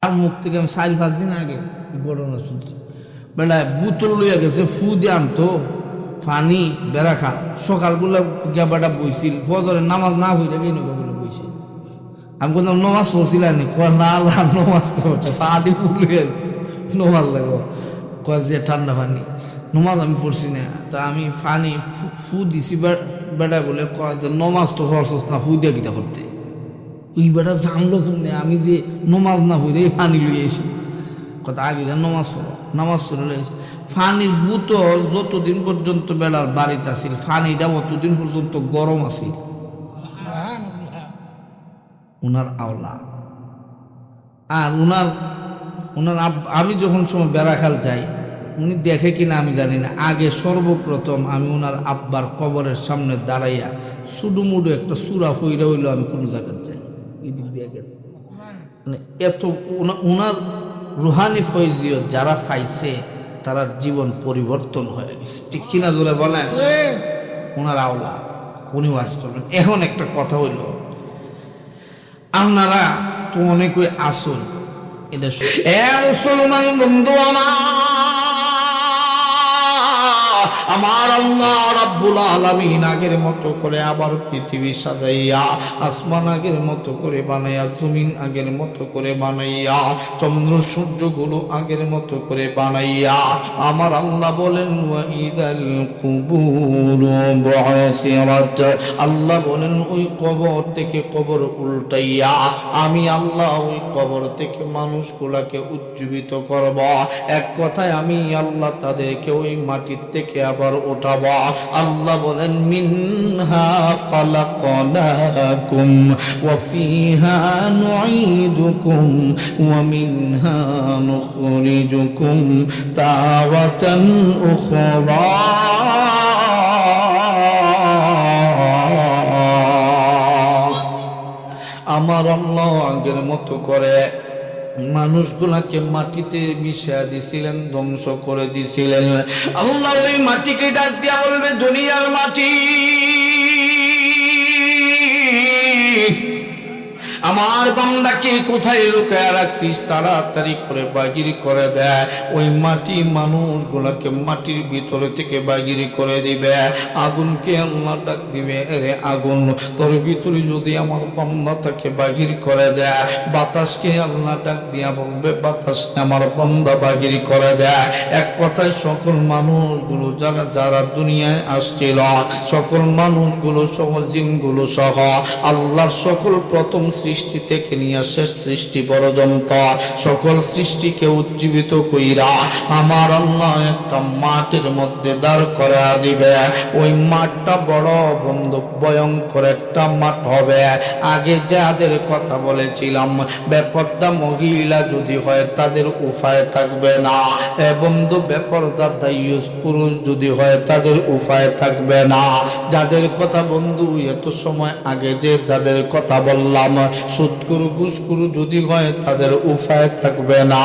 আর মুখ থেকে আমি 4-5 দিন আগে ঘটনা শুনছি। বেলা বোতল লইয়া গেছে, ফু দিয়ে আনতো পানি বেড়া খা। সকালগুলা গিয়া বেটা বইছিল, ফজরের নামাজ না হইলে গিয়ে নৌকা বলে বইছে। আমি বললাম নমাজ পড়ছিল নি? কয় না নমাজ করছে, পানি ফুলিয়ে নমাজ লাগবো। কয় যে ঠান্ডা পানি, নমাজ আমি পড়ছি না। তা আমি পানি ফু দিছি, বেটা বলে কয় যে নমাজ তো পড়ছস না, ফু দিয়া গীতা করতে। ওই বেটা জানলো কেমনে আমি যে নমাজ না হইলে পানি লইয়ে এসি। কথা আগে নমাজ পড়ো, নামাজ পড়ে এসে পানির বোতল যতদিন পর্যন্ত বেড়ার বাড়িতে আসিল, পানিটা অতদিন পর্যন্ত গরম আছিল। উনার আওলা আর উনার আমি যখন সময় বেড়াখাল যাই, উনি দেখে কিনা আমি জানি না, আগে সর্বপ্রথম আমি ওনার আব্বার কবরের সামনে দাঁড়াইয়া সুডুমুডু একটা সুরা ফইরা হইলো আমি কোনো জায়গায় যাই, এদিক দিয়ে গেছে। মানে এত ওনার রুহানি ফৈজিও যারা পাইছে তারা জীবন পরিবর্তন হয়ে গেছে, ঠিক কিনা জোরে বলেন? ওনার আওলা, উনি ওয়াজ করবেন। এখন একটা কথা হইল, আপনারা তো অনেকে আসুন, এটা মুসলমান বন্ধু আমার আল্লাহ রাব্বুল আলামিন আগের মতো করে আবার পৃথিবী সাজাইয়া, আসমান আগের মতো করে বানাইয়া, জমিন আগের মতো করে বানাইয়া, চন্দ্র সূর্যগুলো আগের মতো করে বানাইয়া, আমার আল্লাহ বলেন ওয়া ইদাল কুবুর বু'সিরাত, আল্লাহ বলেন ওই কবর থেকে কবর উল্টাইয়া আমি আল্লাহ ওই কবর থেকে মানুষগুলাকে উজ্জীবিত করব। এক কথায় আমি আল্লাহ তাদেরকে ওই মাটির থেকে আবার উঠাব। আল্লাহ বলেন মিনহা খালাকনাকুম ওয়া ফিহা নুঈদুকুম ওয়া মিনহা নুখরিজুকুম তাওয়াতান উখরা। আমার আল্লাহ আগের মতো করে মানুষগুলাকে মাটিতে মিশিয়ে দিছিলেন, ধ্বংস করে দিছিলেন। আল্লাহ ওই মাটিকে ডাক দিয়া বলবে দুনিয়ার মাটি, আমার বান্দাকে কোথায় লুকায় রাখছিস, তাড়াতাড়ি করে বাহির করে দেয়। ওই মাটি মানুষগুলাকে মাটির ভিতরে থেকে বাহির করে দিবে। আগুনকে আল্লাহ ডাক দিবে, রে আগুন তোর ভিতরে যদি আমার বান্দা তাকে বাহির করে দেয়। বাতাসকে আল্লাহ ডাক দিয়া বলবে বাতাসকে আমার বান্দা বাহির করে দেয়। এক কথায় সকল মানুষগুলো যারা যারা দুনিয়ায় আসছিল, সকল মানুষগুলো সহ জিনগুলো সহ আল্লাহর সকল প্রথম সৃষ্টি থেকে নিয়ে শেষ সৃষ্টি পর্যন্ত সকল সৃষ্টিকে উজ্জীবিত কইরা আমার আল্লাহ একটা মাঠের মধ্যে দাঁড় করা দিবে। ওই মাঠটা বড় বন্ধু ভয়ঙ্কর একটা মাঠ হবে। আগে যাদের কথা বলেছিলাম, বেপরদা মহিলা যদি হয় তাদের উপায় থাকবে না, বন্ধু বেপরদা দায়ুস পুরুষ যদি হয় তাদের উপায় থাকবে না। যাদের কথা বন্ধু এত সময় আগে যে যাদের কথা বললাম, সুদকুরু ঘুষকুরু যদি হয় তাদের উপায় থাকবে না।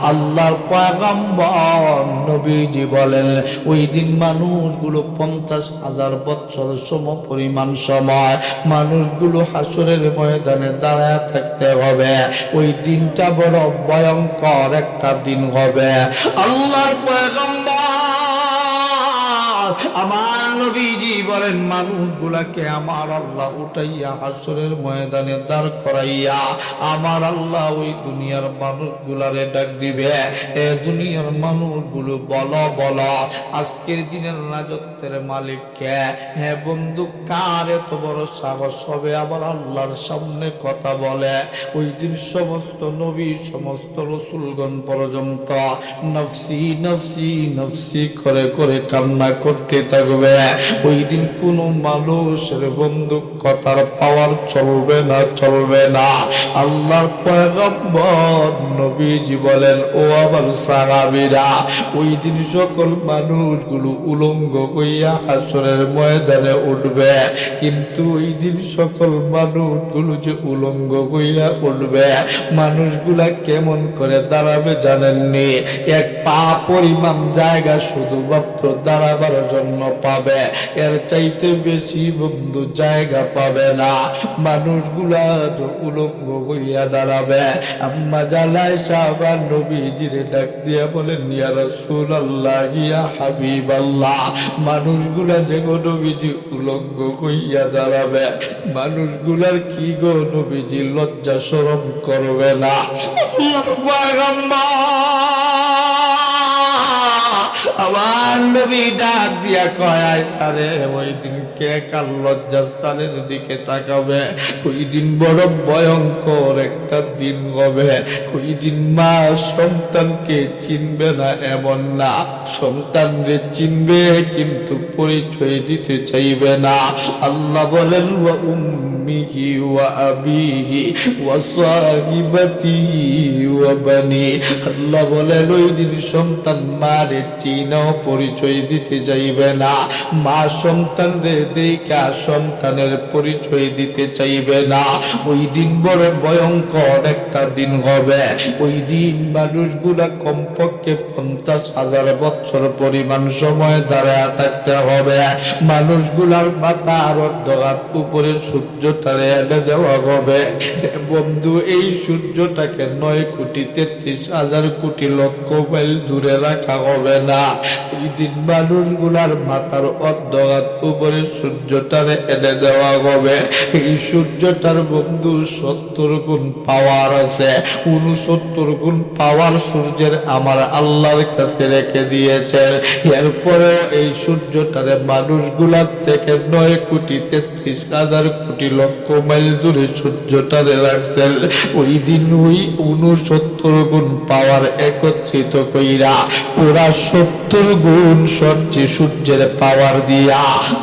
আল্লাহর পয়গম্বর নবীজি বলেন ওই দিন মানুষগুলো 50,000 বছর সম পরিমাণ সময় মানুষগুলো হাসরের ময়দানে দাঁড়ায় থাকতে হবে। ওই দিনটা বড় ভয়ঙ্কর একটা দিন হবে। আল্লাহর পয়গম্বর আমার নবীজি বলেন মানুষগুলাকে আমার আল্লাহ উঠাইয়া হাসরের ময়দানে দাঁড় করাইয়া আমার আল্লাহ ওই দুনিয়ার মানুষগুলারে ডাক দিবে, এ দুনিয়ার মানুষগুলো বলো বলো আজকের দিনের রাজত্বের মালিক কে? হে বন্ধু, কার এত বড় সাহস হবে আবার আল্লাহর সামনে কথা বলে? ওই দিন সমস্ত নবী সমস্ত রসুলগণ পর্যন্ত নফসি নফসি নফসি করে করে কান্না করতে থাকবে। ওই দিন কোন মানুষের বন্ধু কথার পাওয়ার চলবে না, চলবে না। আল্লাহর পয়গম্বর নবীজি বলেন ও আমার সাহাবীরা, ওই দিন সকল মানুষগুলো উলঙ্গ হইয়া হাসরের ময়দানে উঠবে। কিন্তু ওই দিন সকল মানুষগুলো যে উলঙ্গ হইয়া উঠবে, মানুষগুলা কেমন করে দাঁড়াবে জানেননি? এক পা পরিমাণ জায়গা শুধুমাত্র দাঁড়াবার জন্য জন্য পাবে, এর চাইতে বেশি বন্ধু জায়গা পাবে না। মানুষগুলা উলঙ্গ হইয়া দাঁড়াবে। আম্মা জালাই সাহাবার নবীজিরে ডাক দিয়া বলেন, ইয়া রাসূলুল্লাহ, ইয়া হাবিবাল্লাহ, মানুষগুলা যে গো নবীজি উলঙ্গ হইয়া দাঁড়াবে, মানুষগুলার কি গো নবীজি লজ্জা শরম করবে না? আমার নবী ডাক দিয়া কয়, আয়েশা রে, ওই দিন কে কার লজ্জাস্থানের দিকে তাকাবে? ওই দিন বড় ভয়ঙ্কর একটা দিন হবে। ওই দিন মা সন্তানকে চিনবে না এমন না, সন্তানকে চিনবে কিন্তু পরিচয় দিতে চাইবে না। আল্লাহ বলেন, ওয়া উম্মিহি ওয়া আবিহি ওয়া সাহিবাতিহি ওয়া বানি। আল্লাহ বলেন, ওই দিন সন্তান মারে চিনাও পরিচয় দিতে চাইবে না, মা সন্তানরে দেখা সন্তানের পরিচয় দিতে চাইবে না। ওই দিন বড় ভয়ঙ্কর একটা দিন হবে। ওই দিন মানুষগুলা কমপক্ষে 50,000 বছর পরিমাণ সময় দাঁড়ায় থাকতে হবে। মানুষগুলার মাথা আর অর্ধঘাত উপরে সূর্যটারে এনে দেওয়া হবে। বন্ধু, এই সূর্যটাকে 9,33,000 কোটি লক্ষ মাইল দূরে রাখা হবে না। ওই দিন মানুষগুলার মাথার অর্ধঘাত উপরে সূর্যটারে এনে দেওয়া হবে। এই সূর্যটার বন্ধু 70 গুণ পাওয়ার আছে। 69 গুণ পাওয়ার সূর্যের আমার আল্লাহর কাছে রেখে দিয়েছে। এরপরে এই সূর্যটারে মানুষগুলার থেকে 9,33,000 কোটি লক্ষ মাইল দূরে সূর্যটারে রাখছেন। ওই দিন ওই 69 গুণ পাওয়ার একত্রিত কইরা পুরা 70 গুণ সূর্যের পাওয়ার দিয়া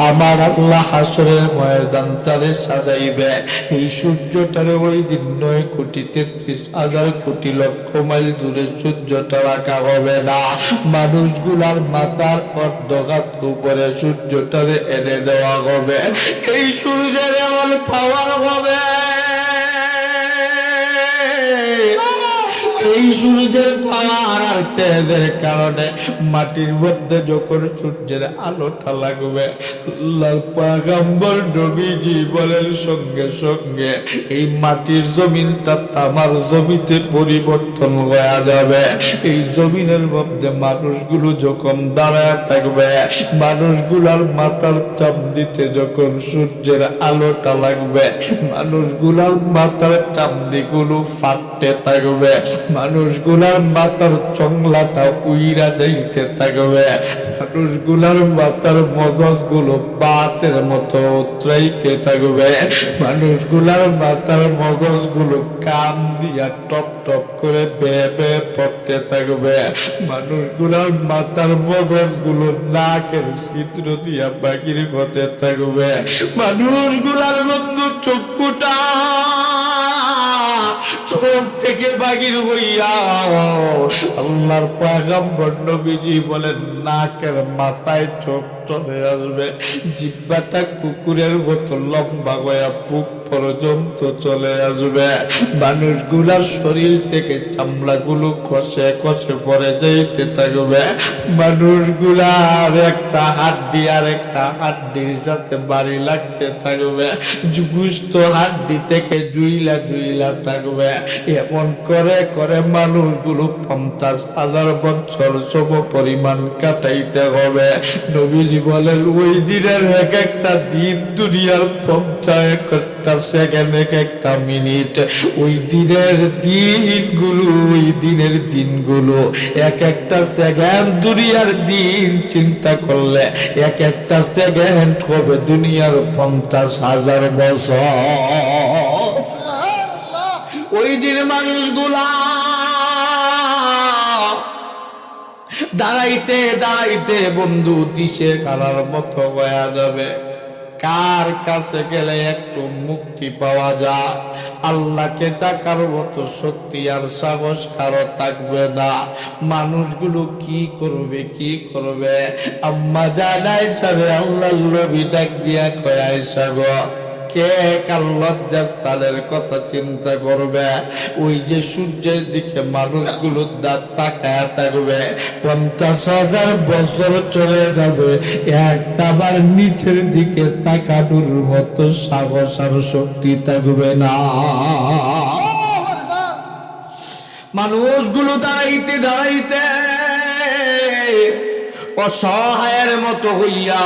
আমার আল্লাহ হাসরের ময়দানটারে সাজাইবে। এই সূর্যটারে ওই দিন 9,33,000 কোটি লক্ষ মাইল দূরে সূর্যটা রাখা হবে না। মানুষগুলার মাথার অর্ধঘাত উপরে সূর্যটারে এনে দেওয়া হবে। এই সূর্যের এমন পাওয়ার হবে, এই সূর্যের পাওয়ার আর তেজের কারণে মাটির মধ্যে যখন সূর্যের আলোটা লাগবে, আল্লাহর পয়গম্বর নবীজি বলেন, সঙ্গে সঙ্গে এই মাটির জমিনটা তামার জমিতে পরিবর্তন হয়ে যাবে। এই জমিনের মধ্যে মানুষগুলো যখন দাঁড়ায় থাকবে, মানুষগুলার মাথার চামড়িতে যখন সূর্যের আলোটা লাগবে, মানুষগুলার মাথার চামড়িগুলো ফাটতে থাকবে, মানুষগুলার মাথার চংলাটা উইরা যাইতে থাকবে, মানুষগুলার মাথার মগজগুলো বাতের মতো উতরাইতে থাকবে, মানুষগুলার মাথার মগজগুলো কান দিয়া টপ টপ করে বেয়ে বেয়ে পড়তে থাকবে, মানুষগুলার মাথার মগজগুলো নাকের ছিদ্র দিয়া বাকির হতে থাকবে, মানুষগুলার বন্ধু চক্ষুটা চোখ থেকে বাগির হইয়া আল্লাহর পয়গম্বর নবীজি বলেন, নাকের মাথায় চোখ চলে আসবে, জিহ্বাটা কুকুরের মতো লম্বা হইয়া বুক পর্যন্ত চলে আসবে, মানুষগুলার শরীর থেকে চামড়াগুলো খসে খসে পড়ে যাইতে থাকবে, মানুষগুলার একটা হাড্ডি আর একটা হাড্ডির সাথে বাড়ি লাগতে থাকবে, গুস্ত হাড্ডি থেকে জুইলা জুইলা থাকবে। এমন করে করে মানুষগুলো 50,000 বছর সম পরিমাণ কাটাইতে হবে। নবীজি বলেন, ওই দিনের এক একটা দিন দুনিয়ার 50 একটা সেকেন্ড, এক একটা মিনিট, ওই দিনের দিনগুলো, ওই দিনের দিনগুলো এক একটা সেকেন্ড দুনিয়ার দিন চিন্তা করলে এক একটা সেকেন্ড হবে দুনিয়ার 50,000 বছর। ওই দিন মানুষগুলা দাঁড়াইতে দাঁড়াইতে বন্ধু দিশে কারার মতো হয়ে যাবে। কার কাছে গেলে একটু মুক্তি পাওয়া যায়? আল্লাহকে ডাকার মতো শক্তি আর সাহস কারো থাকবে না। মানুষগুলো কি করবে কি করবে? আম্মা জান আয়েশা রে আল্লাহর নবী ডাক দিয়া কয়, আয়েশা গো, কে কার লজ্জাস্থানের কথা চিন্তা করবে? ওই যে সূর্যের দিকে মানুষগুলো তাকায় থাকবে, 50,000 বছর চলে যাবে, একটাবার নিচের দিকে তাকানোর মতো সাহস আর শক্তি থাকবে না। মানুষগুলো দাঁড়াইতে দাঁড়াইতে অসহায়ের মতো হইয়া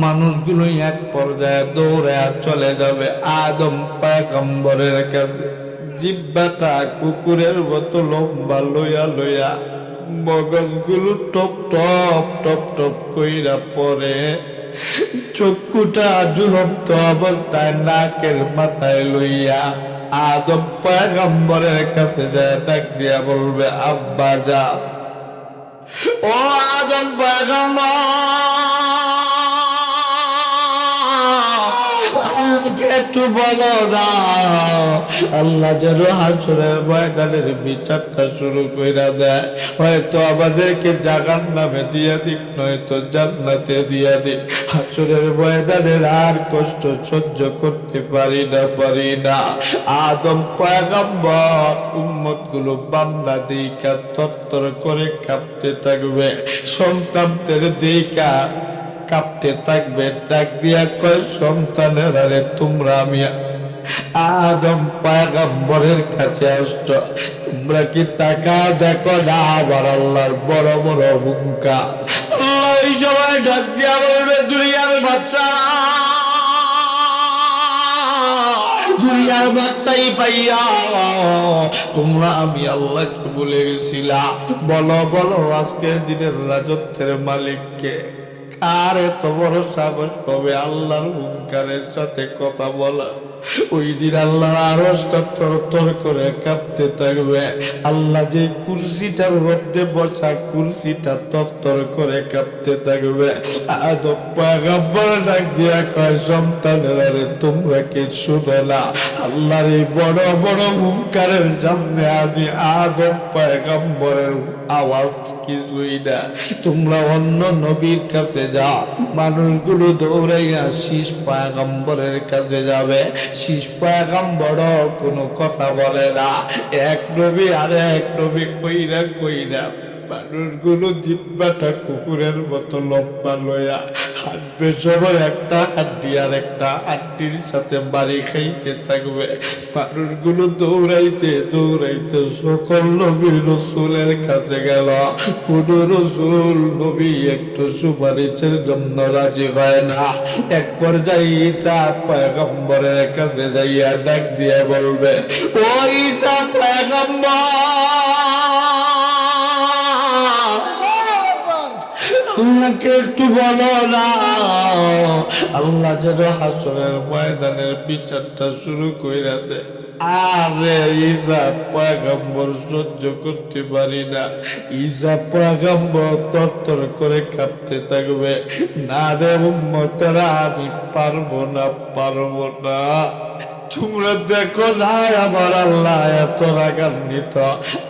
মানুষগুলো এক পর্যায়ে দৌড়ে চলে যাবে আদম পয়গম্বরের কাছে। জিহ্বাটা কুকুরের মতো লম্বা লইয়া লইয়া মগজগুলো টপ টপ টপ টপ কইরা পড়ে, চক্ষুটা ঝুলন্ত অবস্থায় নাকের মাথায় লইয়া আদম পয়গম্বরের কাছে যায়, ডাক দিয়া বলবে, আব্বা যা, ও আদম পয়গম্বর, একটু বলো না, আল্লাহ যেন হাসরের ময়দানের বিচারটা শুরু কইরা দেয়। হয়তো আমাদেরকে জাহান্নামে দিয়া দিক, নয়তো জান্নাতে দিয়া দিক। হাসরের ময়দানের আর কষ্ট সহ্য করতে পারি না। আদম পয়গম্বর উম্মত গুলো বান্দা দিকা তত্তর করে কাঁপতে থাকবে, সন্তানদের দিকা কাঁপতে থাকবে। ডাক দিয়া কয়, সন্তানের আরে তোমরা আমি আদম পয়গম্বরের কাছে আসছ, তোমরা কি টাকা দেখো না আবার আল্লাহর বড় বড় হুঙ্কার? আল্লাহ ওই সময় ডাক দিয়া বলবে, দুনিয়ার বাচ্চা, দুনিয়ার বাচ্চাই পাইয়া তোমরা আমি আল্লাহকে বলে গেছিলা। বলো বলো, আজকের দিনের রাজত্বের মালিককে? কার এত বড় সাহস হবে আল্লাহর হুঙ্কারের সাথে কথা বলা? ওই দিন আল্লাহর আরশটা তরতর করে কাঁপতে থাকবে। আল্লাহ যে কুরসিটার মধ্যে বসা, কুরসিটা তরতর করে কাঁপতে থাকবে। আদম পয়গম্বর ডাক দিয়া কয়, সন্তানেরা রে তোমরা কি শুনো না? আল্লাহর এই বড় বড় হুঙ্কারের সামনে আমি আদম পয়গম্বরের আওয়াজ কিছুই না। তোমরা অন্য নবীর কাছে যাও। মানুষগুলো দৌড়াইয়া শীষ পয়গম্বরের কাছে যাবে। শীষ পয়গম্বর কোনো কথা বলে না। এক নবী আর এক নবী কইরা কইরা মানুষগুলো জিহ্বাটা কুকুরের মতো লম্বা লইয়া হাঁটবে, সময় একটা হাড্ডি আর একটা হাড্ডির সাথে বাড়ি খাইতে থাকবে। মানুষগুলো দৌড়াইতে দৌড়াইতে সকল নবী রসুলের কাছে গেল। কোন রসুল নবী একটু সুপারিশের জন্য রাজি হয় না। এক পর্যায়ে ঈসা পয়গম্বরের কাছে যাইয়া ডাক দিয়ে বলবে, ও ঈসা পয়গম্বর, আল্লাহকে একটু বলো না, আল্লাহ যেন হাসরের ময়দানের বিচারটা শুরু কইরাছে। আরে ঈসা পয়গম্বর সহ্য করতে পারি না। ঈসা পয়গম্বর তরতর করে কাঁপতে থাকবে, না রে উম্মতেরা, আমি পারবো না, পারবো না। তোমরা দেখো না আমার আল্লাহ এত রাগান্বিত।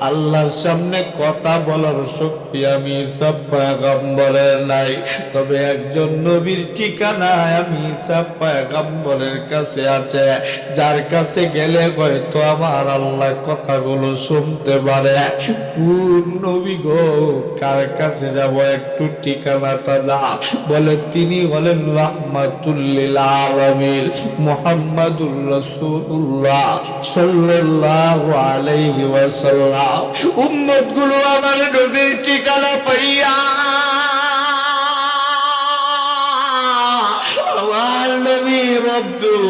আল্লাহর সামনে কথা বলার শক্তি আমি ঈসা পয়গম্বরের নাই, তবে একজন নবীর ঠিকানা আমি ঈসা পয়গম্বরের কাছে আছে, যার কাছে গেলে হয়তো আমার আল্লাহ কথাগুলো শুনতে পারে। কোন নবী গো, কার কাছে যাব? একটু ঠিকানাটা যা। বলে তিনি হলেন রাহমাতুল লিল আলামিন মুহাম্মাদুর রাসূলুল্লাহ সাল্লাল্লাহু আলাইহি ওয়াসাল্লাম। উম্মতগুলো আমার নবীর ঠিকানা পাইয়া আমার নবীর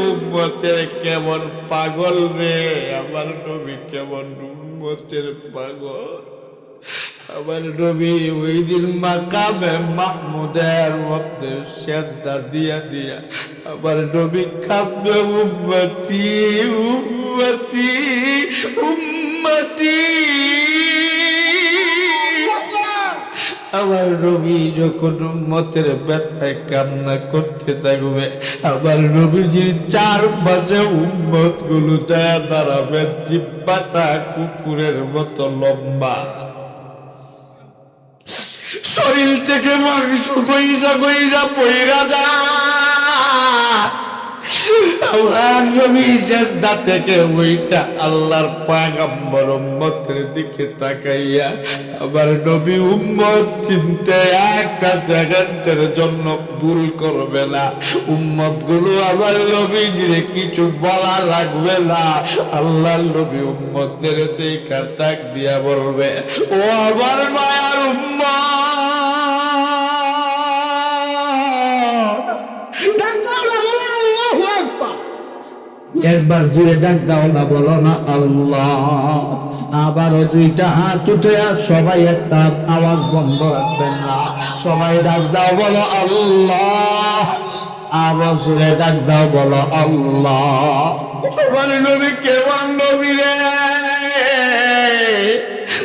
উম্মতের কেমন পাগল রে, আমার নবী কেমন উম্মতের পাগল। আমার নবী ওই দিন মাকামে মাহমুদের মধ্যে সেজদা দিয়া দিয়া আমার নবী কাঁদবে, উম্মতি উম্মতি উম্মতি। আমার নবী যখন উম্মতের ব্যথায় কান্না করতে থাকবে, আমার নবীজির চারপাশে উম্মত গুলো দাঁড়াবে, জিহ্বাটা কুকুরের মতো লম্বা, শরীর থেকে মাংস গইজা গইজা পইরা যায়। আমার নবী সিজদা থেকে ওইটা আল্লাহর পয়গম্বর উম্মতের দিকে তাকাইয়া আবার নবী উম্মত চিনতে একটা সেকেন্ডের জন্য ভুল করবে না। উম্মত গুলো আবার নবীজিরে কিছু বলা লাগবে না। আল্লাহর নবী উম্মতের দিকে ডাক দিয়া বলবে, ও আমার মায়ার উম্মত, একবার জুড়ে ডাক দাও না, বলো না আল্লাহ। আবারও দুইটা হাত উঠে আর সবাই একটা আওয়াজ বন্ধ রাখবেন না, সবাই ডাক দাও, বলো আল্লাহ। আবার জুড়ে ডাক দাও, বলো আল্লাহ। সবার নবী কেমন নবী রে,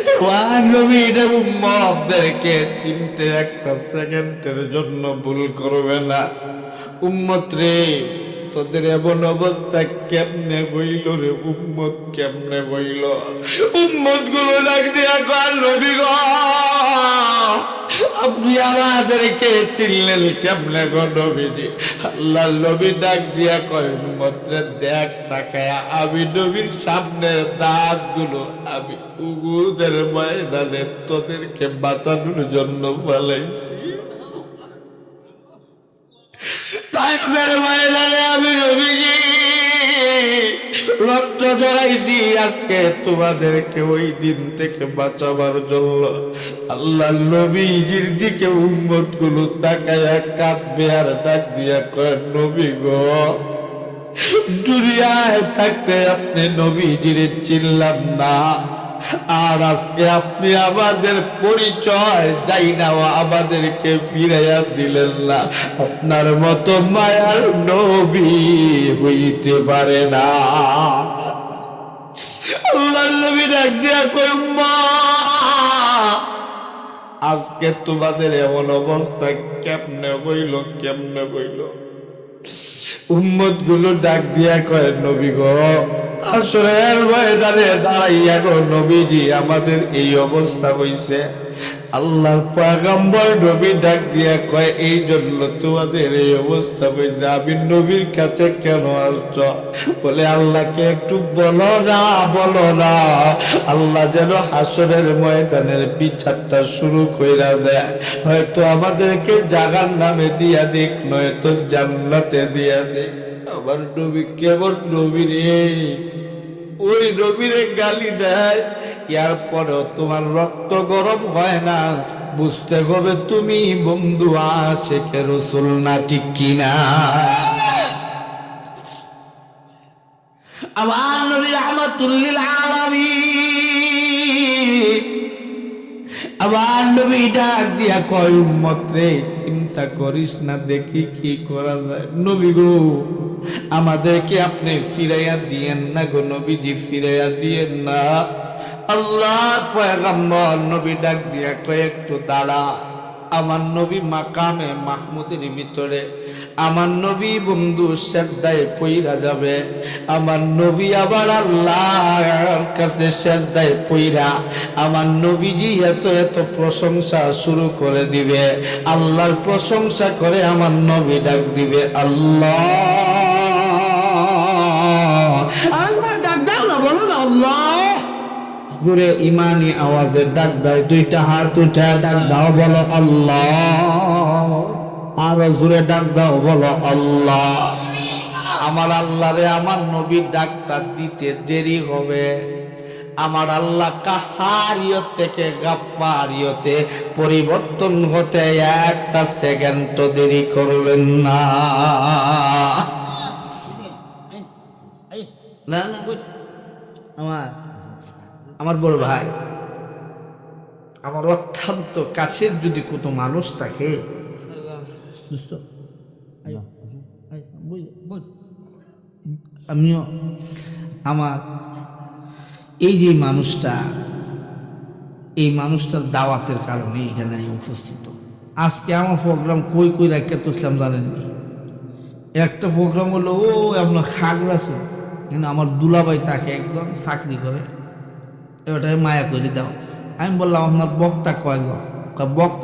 তোমার নবীর উম্মতদেরকে চিনতে একটা সেকেন্ডের জন্য ভুল করবে না। উম্মত রে, তোদের এমন অবস্থা কেমনে বইল রে উম্মত, কেমনে বইল? উম্মত গুলো ডাক দিয়া কর, নবী গো আপনি আমাদেরকে চিনলেন কেমনে গো নবীজি? আল্লাহ নবী ডাক দিয়া কয়, উম্মত রে দেখ তাকায়া, আমি নবীর সামনের দাঁত গুলো আমি উহুদের ময়দানে তোদেরকে বাঁচানোর জন্য ফেলাইছি। তাইফের ময়দানে আমি নবীজি রক্ত ঝরাইছি আজকে তোমাদেরকে ওই দিন থেকে বাঁচাবার জন্য। আল্লাহ নবীজির দিকে উম্মত গুলো তাকায়া কাঁদবে আর ডাক দিয়া কয়, নবী গো দুনিয়ায় থাকতে আপনি নবীজিরে চিনলাম না, আর আজকে আপনি আমাদের পরিচয় যাই না আমাদেরকে ফিরাইয়া দিলেন না। আপনার মতো মায়ার নবী হইতে পারে না। আল্লাহর নবী ডাক দিয়া কই, মা আজকে তোমাদের এমন অবস্থা কেমনে হইল, কেমনে হইল? উম্মত গুলো ডাক দিয়া কয়, নবী গো হাসরের ময়দানে দাঁড়াইয়া গো নবীজি আমাদের এই অবস্থা হইছে। আল্লাহর পয়গম্বর নবী ডাক দিয়া কয়, এই জন্য তোমাদের এই অবস্থা হইছে। আমি নবীর কাছে কেন আসছ? বলে আল্লাহকে একটু বলো না, বলো না। আল্লাহ যেন হাসরের ময়দানের বিচারটা শুরু কইরা দেয়, হয়তো আমাদেরকে জাগার নামে দিয়া দিক, নয়তো জান্নাতে দিয়া দিক। আমার নবী কেমন নবী রে, ওই নবীরে গালি দেয়, এরপরেও তোমার রক্ত গরম হয় না। বুঝতে হবে তুমি বন্ধু আশিকে রাসূল না, ঠিক কিনা? আমার নবী রাহমাতুল লিল আলামিন, আমার নবী ডাক দিয়া কয়, উম্মত রে চিন্তা করিস না, দেখি কি করা যায়। নবী গো আমাদেরকে আপনি ফিরাইয়া দিয়েন না গো নবীজি, ফিরাইয়া দিয়েন না। আল্লাহর পয়গম্বর নবী ডাক দিয়া কয়, একটু দাঁড়া। আমার নবী মাকামে মাহমুদের ভিতরে, আমার নবী বন্ধু সেজদায় পইরা যাবে। আমার নবী আবার আল্লাহর কাছে সেজদায় পইরা আমার নবীজি এত এত প্রশংসা শুরু করে দিবে। আল্লাহর প্রশংসা করে আমার নবী ডাক দিবে, আল্লাহ আল্লাহ। ডাক দাও না, বলো না আল্লাহ। জোরে ইমানি আওয়াজে ডাক দাও, দুইটা হাত উঠে ডাক দাও, বলো আল্লাহ। আরো জোরে ডাক দাও, বলো আল্লাহ। আমার আল্লাহ রে আমার নবীর ডাকটা দিতে দেরি হবে। আমার আল্লাহ কাহারিয়ত থেকে গাফফারিয়তে পরিবর্তন হতে একটা সেকেন্ড তো দেরি করবেন না। না না আমার বড় ভাই, আমার অত্যন্ত কাছের যদি কোনো মানুষ থাকে, আমিও আমার এই যে এই মানুষটার দাওয়াতের কারণে এখানে উপস্থিত। আজকে আমার প্রোগ্রাম কই কই রাখতে তো ইসলাম জানেননি। একটা প্রোগ্রাম হলো ও আপনার খাগড়াছে, কিন্তু আমার দুলাভাই তাকে একজন চাকরি করে, এবারটাই মায়া করে দাও। আমি বললাম আপনার বক্তা কয়জন? বক্তা